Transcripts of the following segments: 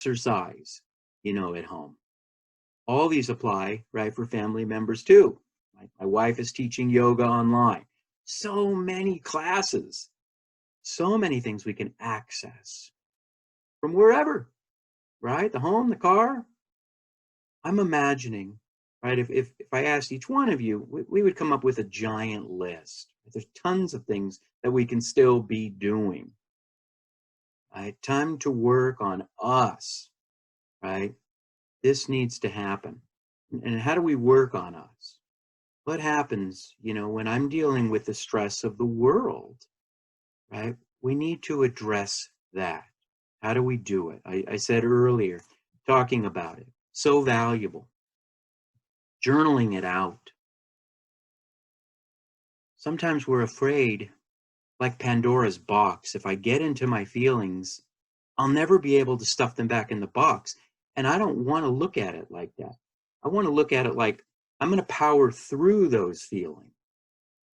exercise, at home. All these apply, right, for family members too. My wife is teaching yoga online. So many classes, so many things we can access from wherever, right? The home, the car. I'm imagining, right, if I asked each one of you, we would come up with a giant list. There's tons of things that we can still be doing. Right? Time to work on us, right? This needs to happen. And how do we work on us? What happens, when I'm dealing with the stress of the world, right? We need to address that. How do we do it? I said earlier, talking about it, so valuable. Journaling it out. Sometimes we're afraid, like Pandora's box. If I get into my feelings, I'll never be able to stuff them back in the box. And I don't want to look at it like that. I want to look at it like I'm going to power through those feelings,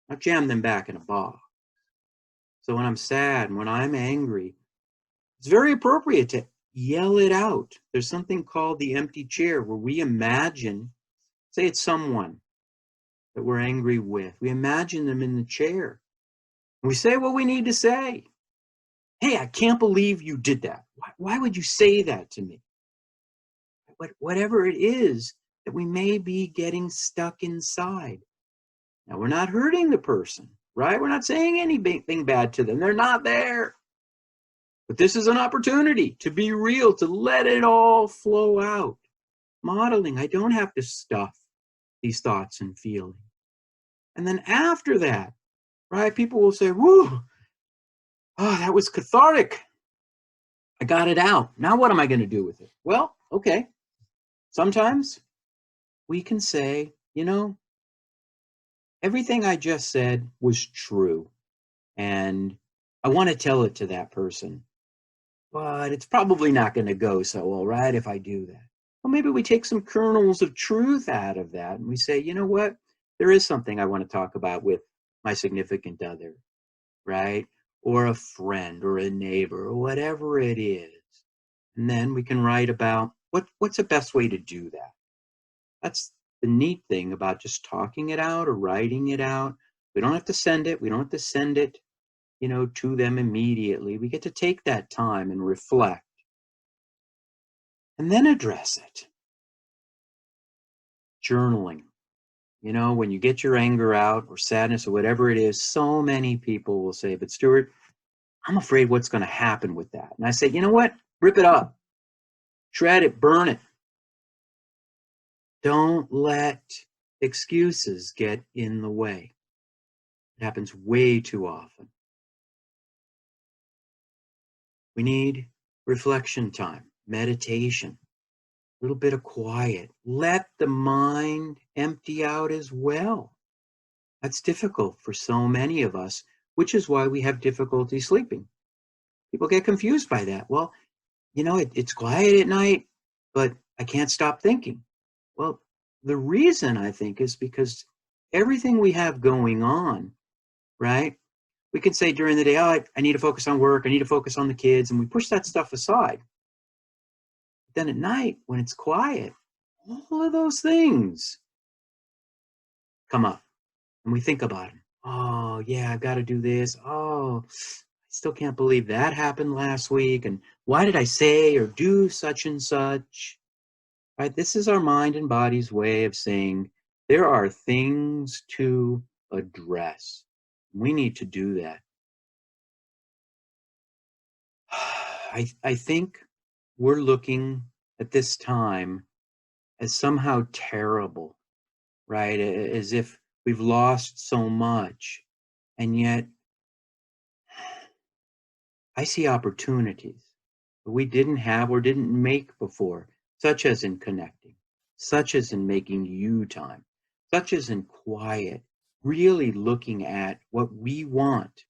not jam them back in a box. So when I'm sad and when I'm angry, it's very appropriate to yell it out. There's something called the empty chair where we imagine, say it's someone that we're angry with. We imagine them in the chair. We say what we need to say. Hey, I can't believe you did that. Why would you say that to me? Whatever it is that we may be getting stuck inside. Now, we're not hurting the person, right? We're not saying anything bad to them. They're not there. But this is an opportunity to be real, to let it all flow out. Modeling, I don't have to stuff these thoughts and feelings. And then after that, right, people will say, whoo, oh, that was cathartic. I got it out. Now what am I going to do with it? Well, okay. Sometimes we can say, everything I just said was true. And I want to tell it to that person. But it's probably not going to go so well, right, if I do that. Well, maybe we take some kernels of truth out of that and we say, you know what? There is something I want to talk about with my significant other, right? Or a friend or a neighbor or whatever it is. And then we can write about what's the best way to do that. That's the neat thing about just talking it out or writing it out. We don't have to send it. We don't have to send it, to them immediately. We get to take that time and reflect and then address it. Journaling. When you get your anger out or sadness or whatever it is, so many people will say, but Stuart, I'm afraid what's going to happen with that. And I say, you know what? Rip it up. Shred it, burn it. Don't let excuses get in the way. It happens way too often. We need reflection time, meditation, a little bit of quiet. Let the mind empty out as well. That's difficult for so many of us, which is why we have difficulty sleeping. People get confused by that. Well, it's quiet at night, but I can't stop thinking. Well, the reason I think is because everything we have going on, right? We can say during the day, oh, I need to focus on work. I need to focus on the kids. And we push that stuff aside. But then at night, when it's quiet, all of those things come up and we think about them. Oh, yeah, I've got to do this. Oh, I still can't believe that happened last week. And why did I say or do such and such? Right? This is our mind and body's way of saying there are things to address. We need to do that. I think we're looking at this time as somehow terrible, right? As if we've lost so much. And yet, I see opportunities that we didn't have or didn't make before, such as in connecting, such as in making you time, such as in quiet, really looking at what we want.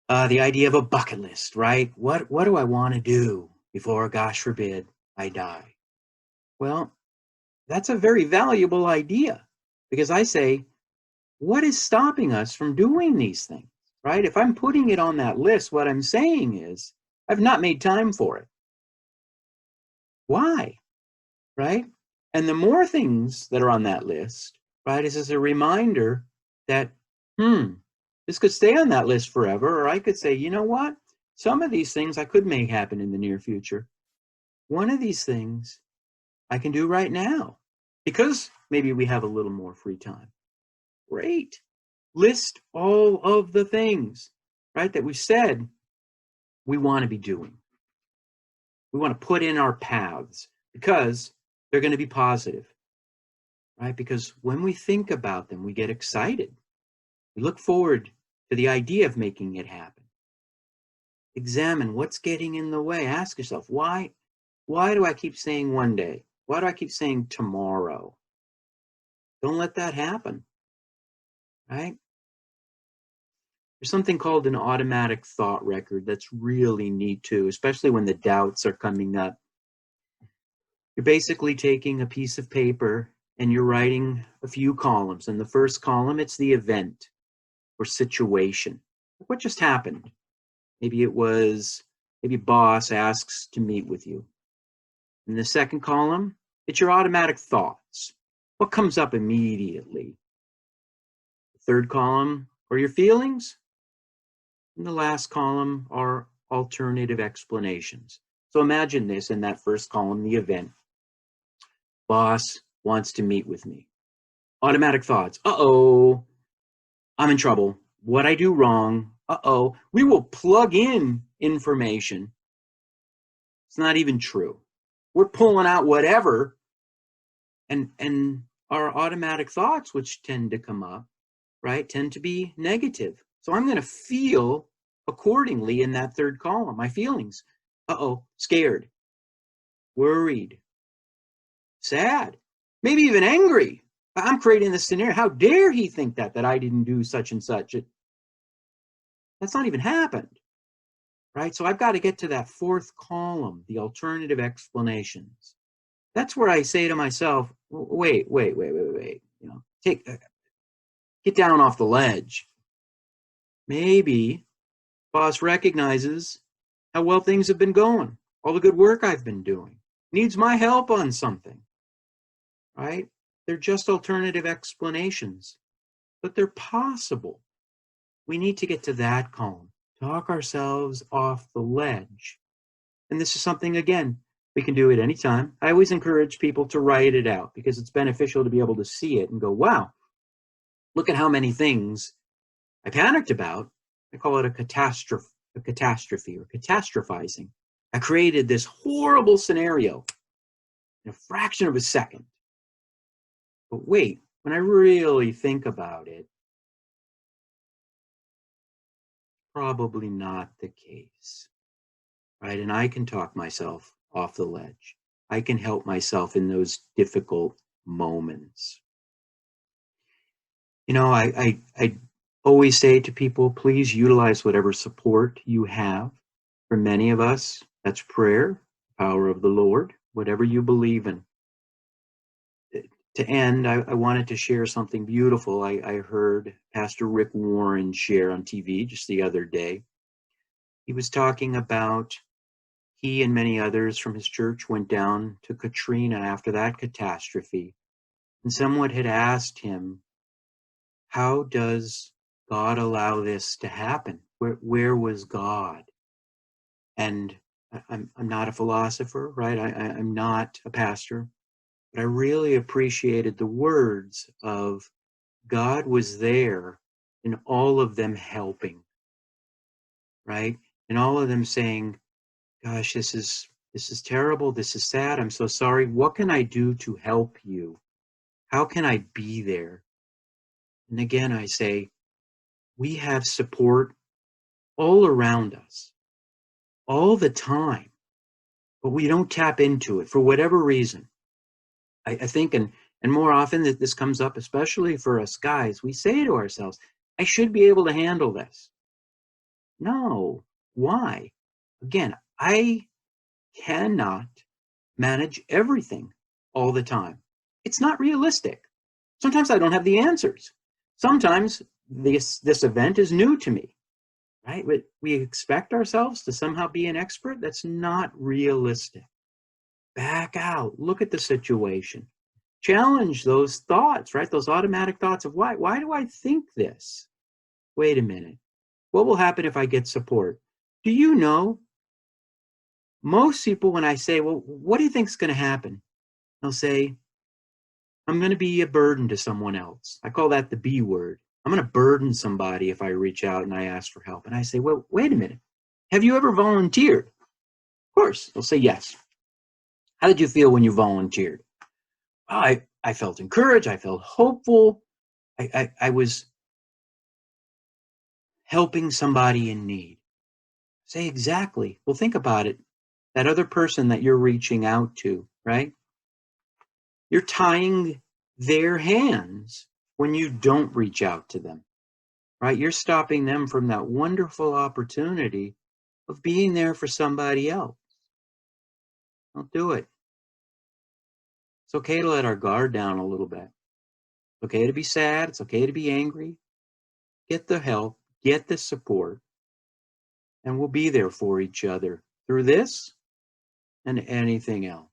The idea of a bucket list, right? What do I want to do before, gosh forbid, I die? Well, that's a very valuable idea because I say, what is stopping us from doing these things, right? If I'm putting it on that list, what I'm saying is, I've not made time for it. Why? Right? And the more things that are on that list, right, is as a reminder that, this could stay on that list forever, or I could say, you know what? Some of these things I could make happen in the near future. One of these things I can do right now because maybe we have a little more free time. Great. List all of the things, right, that we said we want to be doing. We want to put in our paths because they're going to be positive, right? Because when we think about them, we get excited. We look forward to the idea of making it happen. Examine what's getting in the way. Ask yourself, why do I keep saying one day? Why do I keep saying tomorrow? Don't let that happen, right? There's something called an automatic thought record that's really neat too, especially when the doubts are coming up. You're basically taking a piece of paper and you're writing a few columns. In the first column, it's the event or situation. What just happened? Maybe boss asks to meet with you. In the second column, it's your automatic thoughts. What comes up immediately? The third column are your feelings. And the last column are alternative explanations. So imagine this in that first column, the event. Boss wants to meet with me. Automatic thoughts. Uh-oh, I'm in trouble. What I do wrong? Uh-oh. We will plug in information. It's not even true. We're pulling out whatever, and our automatic thoughts, which tend to come up, right, tend to be negative. So I'm going to feel accordingly in that third column. My feelings. Uh-oh, scared, worried, sad, maybe even angry. I'm creating this scenario. How dare he think that I didn't do such and such? That's not even happened, right? So I've got to get to that fourth column, the alternative explanations. That's where I say to myself, wait. You know, get down off the ledge. Maybe boss recognizes how well things have been going, all the good work I've been doing, needs my help on something, right? They're just alternative explanations, but they're possible. We need to get to that column, talk ourselves off the ledge. And this is something, again, we can do it anytime. I always encourage people to write it out because it's beneficial to be able to see it and go, wow, look at how many things I panicked about. I call it a catastrophe or catastrophizing. I created this horrible scenario in a fraction of a second. But wait, when I really think about it, probably not the case, right? And I can talk myself off the ledge. I can help myself in those difficult moments. You know, I always say to people, please utilize whatever support you have. For many of us, that's prayer, power of the Lord, whatever you believe in. To end, I wanted to share something beautiful. I heard Pastor Rick Warren share on TV just the other day. He was talking about he and many others from his church went down to Katrina after that catastrophe. And someone had asked him, how does God allow this to happen? Where was God? And I'm not a philosopher, right? I'm not a pastor. But I really appreciated the words of God was there in all of them helping, right? And all of them saying, gosh, this is terrible. This is sad. I'm so sorry. What can I do to help you? How can I be there? And again, I say, we have support all around us, all the time, but we don't tap into it for whatever reason. I think, and more often that this comes up, especially for us guys, we say to ourselves, I should be able to handle this. No, why? Again, I cannot manage everything all the time. It's not realistic. Sometimes I don't have the answers. Sometimes this event is new to me, right? But we expect ourselves to somehow be an expert. That's not realistic. Back out, look at the situation, challenge those thoughts, right? Those automatic thoughts of why do I think this? Wait a minute. What will happen if I get support? Do you know most people, when I say, well, what do you think is going to happen? They'll say, I'm going to be a burden to someone else. I call that the B word. I'm going to burden somebody if I reach out and I ask for help. And I say, well, wait a minute. Have you ever volunteered? Of course. They'll say yes. How did you feel when you volunteered? Oh, I felt encouraged. I felt hopeful. I was helping somebody in need. Say exactly. Well, think about it. That other person that you're reaching out to, right? You're tying their hands when you don't reach out to them, right? You're stopping them from that wonderful opportunity of being there for somebody else. Don't do it. It's okay to let our guard down a little bit. It's okay to be sad. It's okay to be angry. Get the help, get the support, and we'll be there for each other through this and anything else.